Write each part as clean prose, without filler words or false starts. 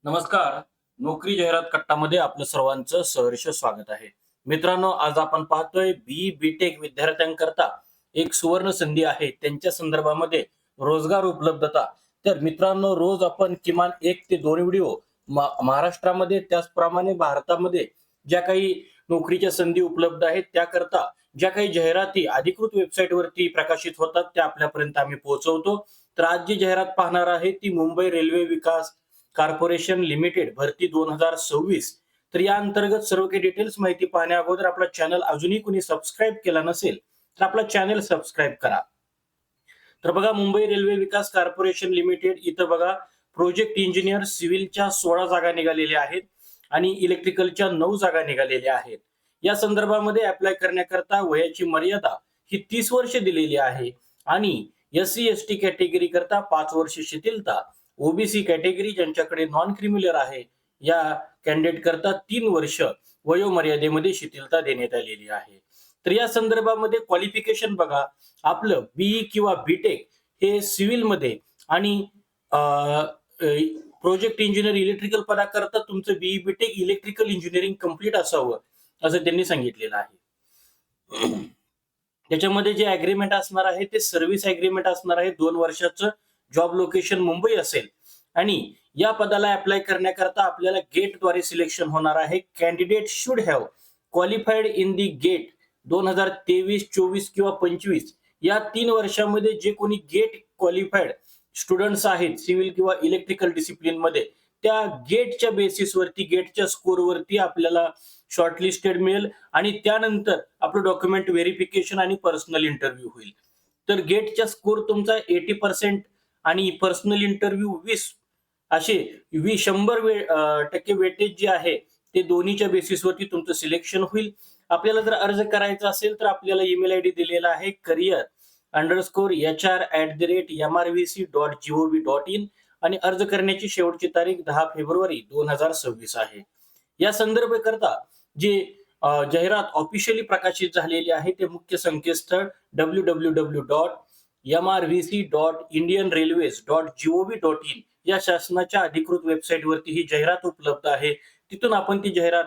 नमस्कार. नोकरी जाहिरात कट्टामध्ये आपलं सर्वांचं सहर्ष स्वागत आहे. मित्रांनो, आज आपण पाहतोय बी टेक विद्यार्थ्यांकरता एक सुवर्ण संधी आहे. त्यांच्या संदर्भामध्ये रोजगार उपलब्धता. तर मित्रांनो, रोज आपण किमान 1 ते 2 व्हिडिओ महाराष्ट्रामध्ये त्याचप्रमाणे भारतामध्ये ज्या काही नोकरीच्या संधी उपलब्ध आहेत त्याकरता ज्या काही जाहिराती अधिकृत वेबसाईटवरती प्रकाशित होतात त्या आपल्यापर्यंत आम्ही पोहोचवतो. तर आज जी जाहिरात पाहणार आहे ती मुंबई रेल्वे विकास कॉर्पोरेशन लिमिटेड भरती 2026. तर या अंतर्गत सर्व काही डिटेल्स माहिती पाहण्या अगोदर आपला चॅनल अजूनही कुणी सबस्क्राईब केला नसेल तर आपला चॅनल सबस्क्राईब करा. तर बघा, मुंबई रेल्वे विकास कॉर्पोरेशन लिमिटेड इथं बघा, प्रोजेक्ट इंजिनियर सिव्हिलच्या 16 जागा निघालेल्या आहेत आणि इलेक्ट्रिकलच्या 9 जागा निघालेल्या आहेत. या संदर्भामध्ये अप्लाय करण्याकरता वयाची मर्यादा ही 30 वर्ष दिलेली आहे आणि SC ST कॅटेगरी करता 5 वर्ष शिथिलता, ओबीसी कॅटेगरी ज्यांच्याकडे नॉन क्रिमिलर आहे या कॅन्डिडेट करता 3 वर्ष वयोमर्यादेमध्ये शिथिलता देण्यात आलेली आहे. तर या संदर्भामध्ये क्वालिफिकेशन बघा, आपलं बीई किंवा बीटेक हे सिव्हिल मध्ये आणि प्रोजेक्ट इंजिनियर इलेक्ट्रिकल पदाकरता तुमचं BE BTech electrical engineering complete असावं असं त्यांनी सांगितलेलं आहे. त्याच्यामध्ये जे अग्रीमेंट असणार आहे ते सर्व्हिस अग्रीमेंट असणार आहे. 2 वर्षाचं जॉब लोकेशन मुंबई असेल आणि या पदाला अप्लाय करण्याकरता आपल्याला गेटद्वारे सिलेक्शन होणार आहे. Candidate should have qualified in the GATE 2023, 24 किंवा 25 या 3 वर्षामध्ये जे कोणी गेट क्वालिफाईड स्टुडंट्स आहेत सिव्हिल किंवा इलेक्ट्रिकल डिसिप्लिन मध्ये, त्या गेटच्या बेसिसवरती गेटच्या स्कोरवरती आपल्याला शॉर्टलिस्टेड मिळेल आणि त्यानंतर आपलं डॉक्युमेंट व्हेरिफिकेशन आणि पर्सनल इंटरव्ह्यू होईल. तर गेटचा स्कोर तुमचा 80% आणि पर्सनल इंटरव्ह्यू 20 असे 100% वेटेज जे आहे ते दोन्हीच्या बेसिसवरती तुमचं सिलेक्शन होईल. आपल्याला जर अर्ज करायचा असेल तर आपल्याला ईमेल आयडी दिलेला आहे career_hr@mrvc.gov.in आणि अर्ज करण्याची शेवटची तारीख 10 फेब्रुवारी 2026 आहे. या संदर्भ करता जे जाहिरात ऑफिशियली प्रकाशित झालेली आहे ते मुख्य संकेतस्थळ www.mrvc.indianrailways.gov.in या शासनाच्या अधिकृत वेबसाईटवरती ही जाहिरात उपलब्ध आहे. तिथून आपण ती जाहिरात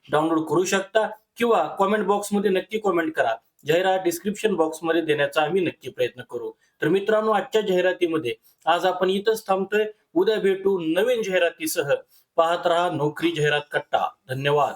डाउनलोड करू शकता किंवा कॉमेंट बॉक्समध्ये नक्की कॉमेंट करा. जाहिरात डिस्क्रिप्शन बॉक्समध्ये देण्याचा आम्ही नक्की प्रयत्न करू. तर मित्रांनो, आजच्या जाहिरातीमध्ये आज आपण इथंच थांबतोय. उद्या भेटू नवीन जाहिरातीसह. पाहत रहा नोकरी जाहिरात कट्टा. धन्यवाद.